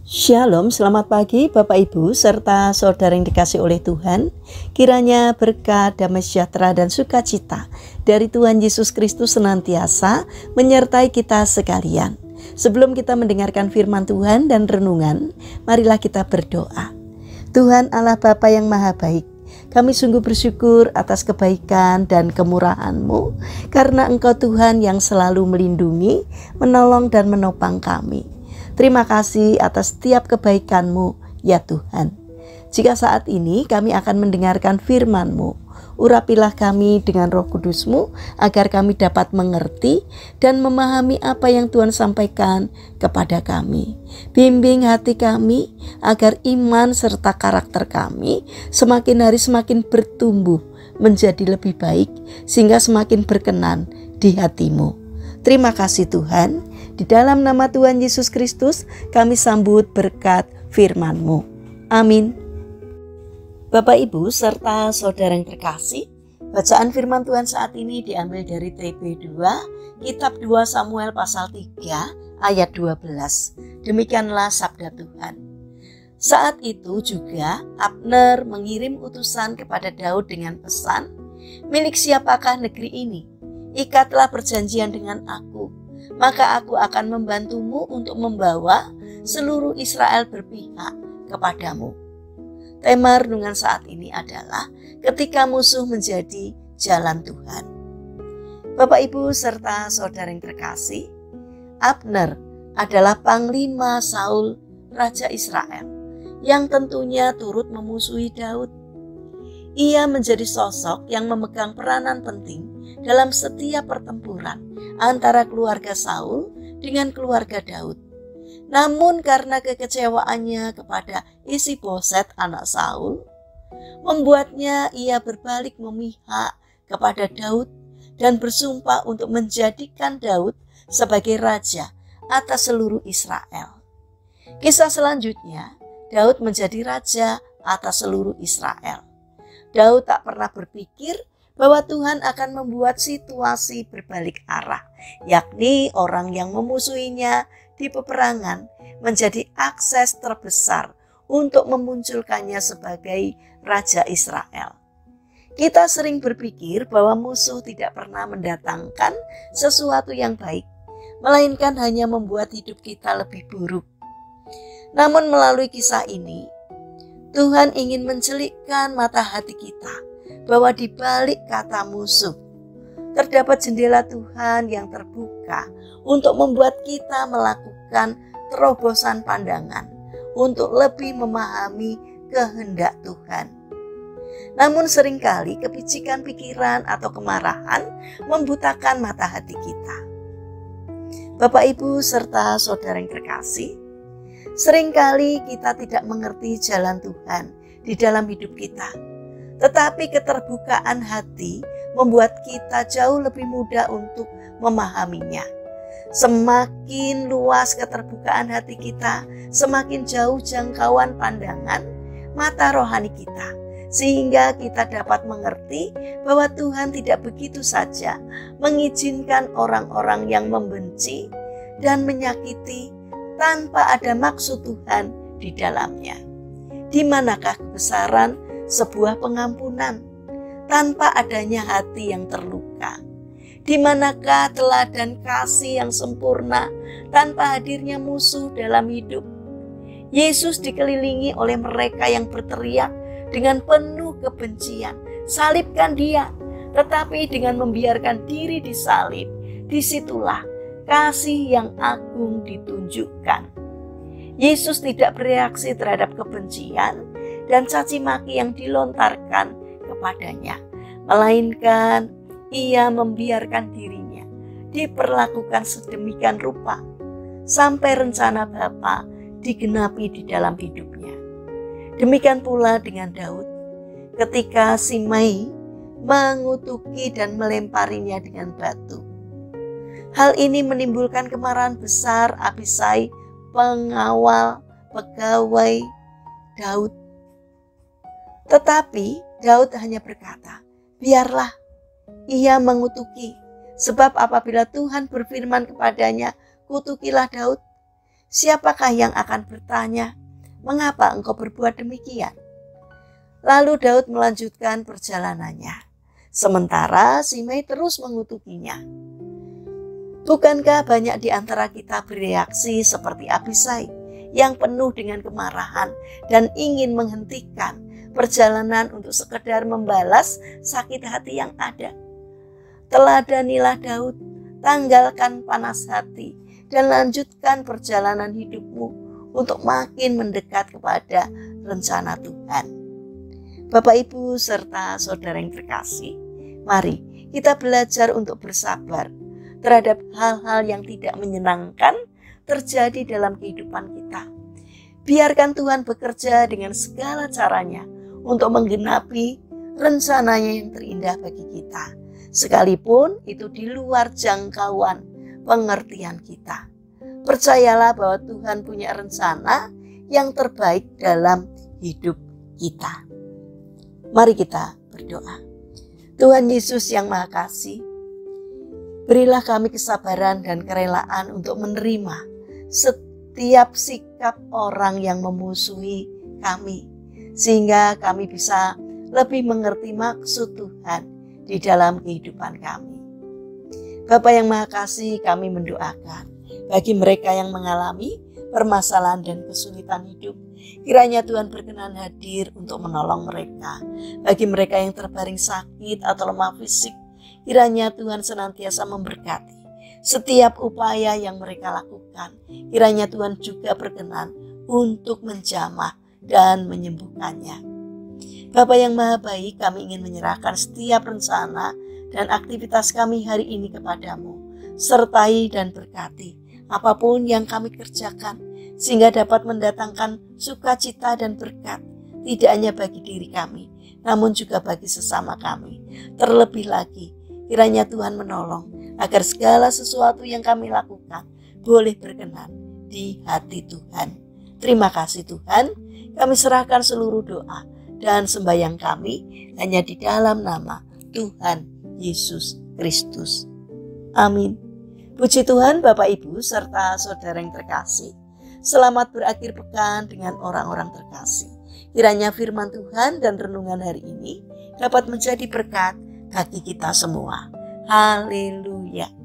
Shalom, selamat pagi Bapak Ibu serta saudara yang dikasih oleh Tuhan. Kiranya berkat, damai sejahtera dan sukacita dari Tuhan Yesus Kristus senantiasa menyertai kita sekalian. Sebelum kita mendengarkan firman Tuhan dan renungan, marilah kita berdoa. Tuhan Allah Bapa yang Maha Baik, kami sungguh bersyukur atas kebaikan dan kemurahan-Mu, karena Engkau Tuhan yang selalu melindungi, menolong dan menopang kami. Terima kasih atas setiap kebaikan-Mu, ya Tuhan. Jika saat ini kami akan mendengarkan firman-Mu, urapilah kami dengan Roh Kudus-Mu, agar kami dapat mengerti dan memahami apa yang Tuhan sampaikan kepada kami. Bimbing hati kami, agar iman serta karakter kami semakin hari semakin bertumbuh menjadi lebih baik, sehingga semakin berkenan di hati-Mu. Terima kasih Tuhan. Di dalam nama Tuhan Yesus Kristus kami sambut berkat firman-Mu. Amin. Bapak Ibu serta saudara yang terkasih, bacaan firman Tuhan saat ini diambil dari TB2, Kitab 2 Samuel pasal 3 ayat 12. Demikianlah sabda Tuhan. Saat itu juga Abner mengirim utusan kepada Daud dengan pesan, "Milik siapakah negeri ini? Ikatlah perjanjian dengan aku, maka aku akan membantumu untuk membawa seluruh Israel berpihak kepadamu." Tema renungan saat ini adalah ketika musuh menjadi jalan Tuhan. Bapak Ibu serta saudara yang terkasih, Abner adalah panglima Saul, Raja Israel, yang tentunya turut memusuhi Daud. Ia menjadi sosok yang memegang peranan penting dalam setiap pertempuran antara keluarga Saul dengan keluarga Daud. Namun karena kekecewaannya kepada Isiboset anak Saul, membuatnya ia berbalik memihak kepada Daud dan bersumpah untuk menjadikan Daud sebagai raja atas seluruh Israel. Kisah selanjutnya, Daud menjadi raja atas seluruh Israel. Daud tak pernah berpikir bahwa Tuhan akan membuat situasi berbalik arah, yakni orang yang memusuhinya di peperangan menjadi akses terbesar untuk memunculkannya sebagai Raja Israel. Kita sering berpikir bahwa musuh tidak pernah mendatangkan sesuatu yang baik, melainkan hanya membuat hidup kita lebih buruk. Namun melalui kisah ini, Tuhan ingin mencelikkan mata hati kita bahwa di balik kata musuh terdapat jendela Tuhan yang terbuka untuk membuat kita melakukan terobosan pandangan untuk lebih memahami kehendak Tuhan. Namun seringkali kepicikan pikiran atau kemarahan membutakan mata hati kita. Bapak Ibu serta saudara yang terkasih, seringkali kita tidak mengerti jalan Tuhan di dalam hidup kita. Tetapi keterbukaan hati membuat kita jauh lebih mudah untuk memahaminya. Semakin luas keterbukaan hati kita, semakin jauh jangkauan pandangan mata rohani kita, sehingga kita dapat mengerti bahwa Tuhan tidak begitu saja mengizinkan orang-orang yang membenci dan menyakiti tanpa ada maksud Tuhan di dalamnya. Di manakah kebesaran sebuah pengampunan tanpa adanya hati yang terluka? Di manakah teladan kasih yang sempurna tanpa hadirnya musuh dalam hidup? Yesus dikelilingi oleh mereka yang berteriak dengan penuh kebencian, "Salibkan dia!" Tetapi dengan membiarkan diri disalib, disitulah kasih yang agung ditunjukkan. Yesus tidak bereaksi terhadap kebencian dan caci maki yang dilontarkan kepadanya, melainkan ia membiarkan dirinya diperlakukan sedemikian rupa sampai rencana Bapa digenapi di dalam hidupnya. Demikian pula dengan Daud ketika Simei mengutuki dan melemparinya dengan batu. Hal ini menimbulkan kemarahan besar Abisai, pengawal pegawai Daud. Tetapi Daud hanya berkata, "Biarlah ia mengutuki, sebab apabila Tuhan berfirman kepadanya, kutukilah Daud, siapakah yang akan bertanya, "Mengapa engkau berbuat demikian?" Lalu Daud melanjutkan perjalanannya, sementara Simei terus mengutukinya. Bukankah banyak di antara kita bereaksi seperti Abisai yang penuh dengan kemarahan dan ingin menghentikan perjalanan untuk sekedar membalas sakit hati yang ada? Teladanilah Daud, tanggalkan panas hati, dan lanjutkan perjalanan hidupmu untuk makin mendekat kepada rencana Tuhan. Bapak, Ibu, serta saudara yang terkasih, mari kita belajar untuk bersabar terhadap hal-hal yang tidak menyenangkan terjadi dalam kehidupan kita. Biarkan Tuhan bekerja dengan segala caranya untuk menggenapi rencananya yang terindah bagi kita, sekalipun itu di luar jangkauan pengertian kita. Percayalah bahwa Tuhan punya rencana yang terbaik dalam hidup kita. Mari kita berdoa. Tuhan Yesus yang Maha Kasih, berilah kami kesabaran dan kerelaan untuk menerima setiap sikap orang yang memusuhi kami, sehingga kami bisa lebih mengerti maksud Tuhan di dalam kehidupan kami. Bapa yang Maha Kasih, kami mendoakan bagi mereka yang mengalami permasalahan dan kesulitan hidup, kiranya Tuhan berkenan hadir untuk menolong mereka. Bagi mereka yang terbaring sakit atau lemah fisik, kiranya Tuhan senantiasa memberkati setiap upaya yang mereka lakukan. Kiranya Tuhan juga berkenan untuk menjamah dan menyembuhkannya. Bapa yang Maha Baik, kami ingin menyerahkan setiap rencana dan aktivitas kami hari ini kepadamu. Sertai dan berkati apapun yang kami kerjakan, sehingga dapat mendatangkan sukacita dan berkat, tidak hanya bagi diri kami, namun juga bagi sesama kami. Terlebih lagi, kiranya Tuhan menolong agar segala sesuatu yang kami lakukan boleh berkenan di hati Tuhan. Terima kasih Tuhan, kami serahkan seluruh doa dan sembahyang kami hanya di dalam nama Tuhan Yesus Kristus. Amin. Puji Tuhan, Bapak, Ibu, serta saudara yang terkasih. Selamat berakhir pekan dengan orang-orang terkasih. Kiranya firman Tuhan dan renungan hari ini dapat menjadi berkat bagi kita semua. Haleluya.